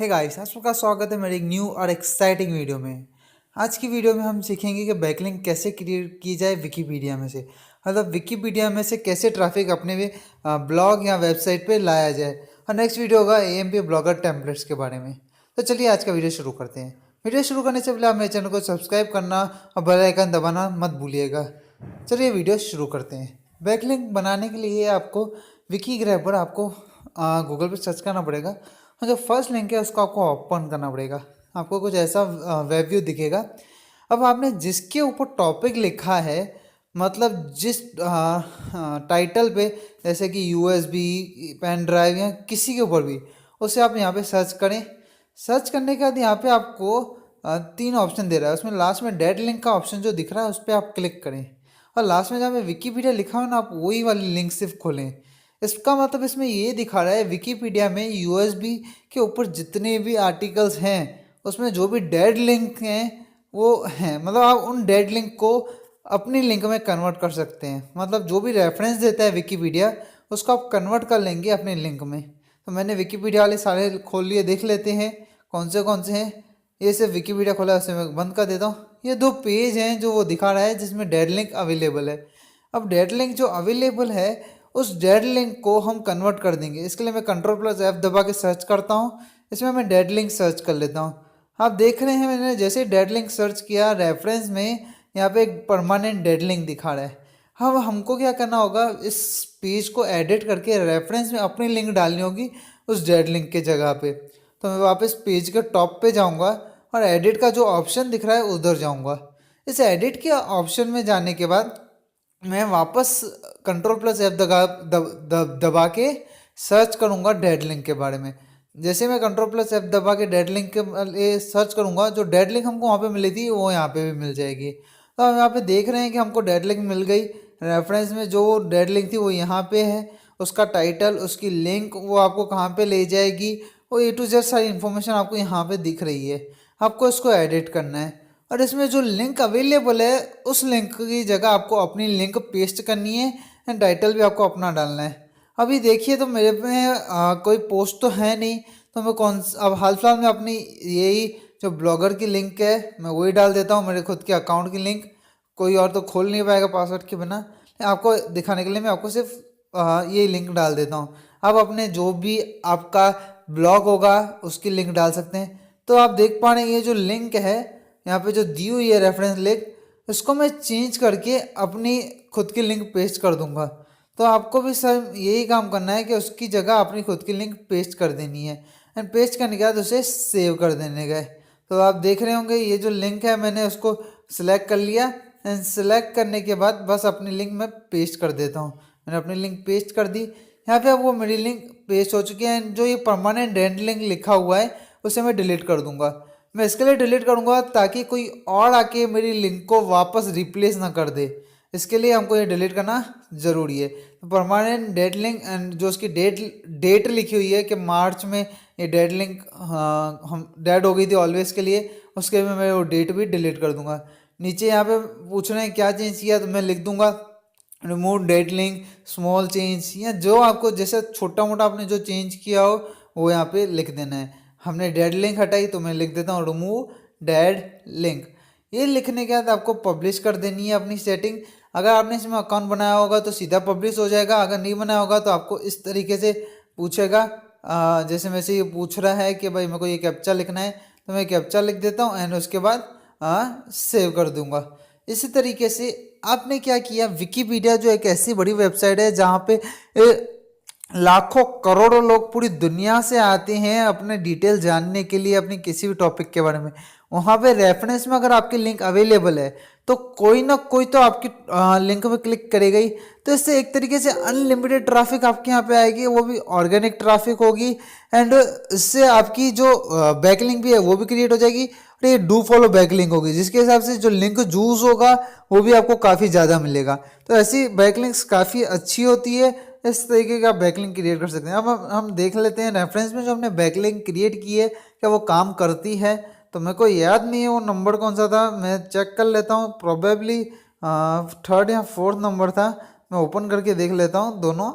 Hey guys, आप सबका स्वागत है मेरे एक न्यू और एक्साइटिंग वीडियो में। आज की वीडियो में हम सीखेंगे कि बैकलिंक कैसे क्रिएट की जाए विकिपीडिया में से। मतलब विकिपीडिया में से कैसे ट्रैफिक अपने भी ब्लॉग या वेबसाइट पे लाया जाए। और नेक्स्ट वीडियो होगा एएमपी ब्लॉगर टेम्पलेट्स के बारे में। तो चलिए आज का वीडियो शुरू करते हैं। वीडियो शुरू करने से पहले आप मेरे चैनल को सब्सक्राइब करना और बेल आइकन दबाना मत भूलिएगा। चलिए वीडियो शुरू करते हैं। बैकलिंक बनाने के लिए आपको विकीग्रैबर आपको गूगल पे सर्च करना पड़ेगा और जो फर्स्ट लिंक है उसको आपको ओपन करना पड़ेगा। आपको कुछ ऐसा वेब व्यू दिखेगा। अब आपने जिसके ऊपर टॉपिक लिखा है, मतलब जिस टाइटल पे, जैसे कि यूएसबी पेन ड्राइव या किसी के ऊपर भी, उसे आप यहाँ पे सर्च करें। सर्च करने के बाद यहाँ पे आपको तीन ऑप्शन दे रहा है। उसमें लास्ट में डेड लिंक का ऑप्शन जो दिख रहा है उस पर आप क्लिक करें और लास्ट में जहाँ पे विकीपीडिया लिखा हो ना, आप वही वाली लिंक सिर्फ खोलें। इसका मतलब इसमें ये दिखा रहा है विकिपीडिया में यूएसबी के ऊपर जितने भी आर्टिकल्स हैं उसमें जो भी डेड लिंक हैं वो हैं। मतलब आप उन डेड लिंक को अपनी लिंक में कन्वर्ट कर सकते हैं। मतलब जो भी रेफरेंस देता है विकिपीडिया उसको आप कन्वर्ट कर लेंगे अपने लिंक में। तो मैंने विकिपीडिया वाले सारे खोल लिए, देख लेते हैं कौन से हैं। ये सिर्फ विकिपीडिया खोला, उसे मैं बंद कर देता हूँ। ये दो पेज हैं जो वो दिखा रहा है जिसमें डेड लिंक अवेलेबल है। अब डेड लिंक जो अवेलेबल है उस डेड लिंक को हम कन्वर्ट कर देंगे। इसके लिए मैं Ctrl+F दबा के सर्च करता हूँ। इसमें मैं डेड लिंक सर्च कर लेता हूँ। आप देख रहे हैं मैंने जैसे डेड लिंक सर्च किया, रेफरेंस में यहाँ पे एक परमानेंट डेड लिंक दिखा रहा है। अब हमको क्या करना होगा, इस पेज को एडिट करके रेफरेंस में अपनी लिंक डालनी होगी उस डेड लिंक के जगह पे। तो मैं वापस पेज के टॉप पे जाऊँगा और एडिट का जो ऑप्शन दिख रहा है उधर जाऊँगा। इस एडिट के ऑप्शन में जाने के बाद मैं वापस Ctrl+F दबा के सर्च करूँगा डेड लिंक के बारे में। जैसे मैं Ctrl+F दबा के डेड लिंक के लिए सर्च करूँगा, जो डेड लिंक हमको वहाँ पे मिली थी वो यहाँ पे भी मिल जाएगी। तो हम यहाँ पे देख रहे हैं कि हमको डेड लिंक मिल गई। रेफरेंस में जो डेड लिंक थी वो यहाँ पे है, उसका टाइटल, उसकी लिंक वो आपको कहाँ पे ले जाएगी, वो A to Z सारी इन्फॉर्मेशन आपको यहाँ पे दिख रही है। आपको इसको एडिट करना है और इसमें जो लिंक अवेलेबल है उस लिंक की जगह आपको अपनी लिंक पेस्ट करनी है एंड टाइटल भी आपको अपना डालना है। अभी देखिए तो मेरे में कोई पोस्ट तो है नहीं, तो मैं अब हाल फिलहाल में अपनी यही जो ब्लॉगर की लिंक है मैं वही डाल देता हूँ, मेरे खुद के अकाउंट की लिंक। कोई और तो खोल नहीं पाएगा पासवर्ड के बिना। आपको दिखाने के लिए मैं आपको सिर्फ ये लिंक डाल देता हूँ। आप अपने जो भी आपका ब्लॉग होगा उसकी लिंक डाल सकते हैं। तो आप देख पा रहे हैं ये जो लिंक है यहाँ पे जो दी हुई है रेफरेंस लिंक, इसको मैं चेंज करके अपनी खुद की लिंक पेस्ट कर दूंगा। तो आपको भी सर यही काम करना है कि उसकी जगह अपनी खुद की लिंक पेस्ट कर देनी है एंड पेस्ट करने के बाद उसे सेव कर देने का। तो आप देख रहे होंगे ये जो लिंक है मैंने उसको सिलेक्ट कर लिया एंड सिलेक्ट करने के बाद बस अपनी लिंक मैं पेस्ट कर देता हूँ। मैंने अपनी लिंक पेस्ट कर दी। यहाँ पे अब वो मेरी लिंक पेस्ट हो चुकी है एंड जो ये परमानेंट डेड लिंक लिखा हुआ है उसे मैं डिलीट कर दूंगा। मैं इसके लिए डिलीट करूंगा ताकि कोई और आके मेरी लिंक को वापस रिप्लेस ना कर दे। इसके लिए हमको ये डिलीट करना ज़रूरी है। तो परमानेंट डेड लिंक एंड जो उसकी डेट लिखी हुई है कि मार्च में ये डेड लिंक हम डेड हो गई थी ऑलवेज के लिए, उसके में मैं वो डेट भी डिलीट कर दूंगा। नीचे यहाँ पे पूछ रहे हैं क्या चेंज किया, तो मैं लिख दूंगा remove dead link small change, या जो आपको जैसे छोटा मोटा आपने जो चेंज किया हो वो यहाँ पे लिख देना है। हमने डेड लिंक हटाई तो मैं लिख देता हूँ रिमूव डेड लिंक। ये लिखने के बाद आपको पब्लिश कर देनी है अपनी सेटिंग। अगर आपने इसमें अकाउंट बनाया होगा तो सीधा पब्लिश हो जाएगा, अगर नहीं बनाया होगा तो आपको इस तरीके से पूछेगा। जैसे मेरे से ये पूछ रहा है कि भाई मेरे को ये कैप्चा लिखना है, तो मैं कैप्चा लिख देता हूँ एंड उसके बाद सेव कर दूंगा। इसी तरीके से आपने क्या किया, विकिपीडिया जो एक ऐसी बड़ी वेबसाइट है जहाँ पे लाखों करोड़ों लोग पूरी दुनिया से आते हैं अपने डिटेल जानने के लिए अपनी किसी भी टॉपिक के बारे में। वहाँ पे रेफरेंस में अगर आपकी लिंक अवेलेबल है तो कोई ना कोई तो आपकी लिंक पे क्लिक करेगा ही। तो इससे एक तरीके से अनलिमिटेड ट्रैफिक आपके यहाँ पे आएगी, वो भी ऑर्गेनिक ट्रैफिक होगी एंड इससे आपकी जो बैकलिंक भी है वो भी क्रिएट हो जाएगी और ये डू फॉलो बैकलिंक होगी, जिसके हिसाब से जो लिंक यूज होगा वो भी आपको काफ़ी ज़्यादा मिलेगा। तो ऐसी बैकलिंक्स काफ़ी अच्छी होती है। इस तरीके का बैकलिंक क्रिएट कर सकते हैं। अब हम देख लेते हैं रेफरेंस में जो हमने बैकलिंक क्रिएट की है क्या वो काम करती है। तो मेरे को याद नहीं है वो नंबर कौन सा था, मैं चेक कर लेता हूँ। प्रोबेबली थर्ड या फोर्थ नंबर था, मैं ओपन करके देख लेता हूँ दोनों।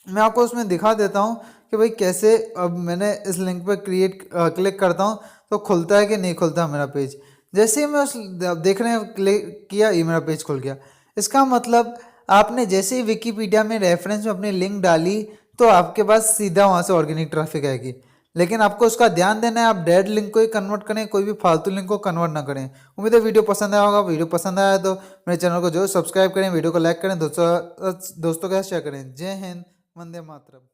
मैं आपको उसमें दिखा देता हूँ कि भाई कैसे अब मैंने इस लिंक पर क्लिक करता हूँ तो खुलता है कि नहीं खुलता मेरा पेज। जैसे ही मैं उस देखने क्लिक किया, ये मेरा पेज खुल गया। इसका मतलब आपने जैसे ही विकीपीडिया में रेफरेंस में अपनी लिंक डाली तो आपके पास सीधा वहाँ से ऑर्गेनिक ट्रैफिक आएगी। लेकिन आपको उसका ध्यान देना है, आप डेड लिंक को ही कन्वर्ट करें, कोई भी फालतू लिंक को कन्वर्ट ना करें। उम्मीद है वीडियो पसंद आया होगा। वीडियो पसंद आया तो मेरे चैनल को जो सब्सक्राइब करें, वीडियो को लाइक करें, दोस्तों के साथ शेयर करें। जय हिंद, वंदे मातरम।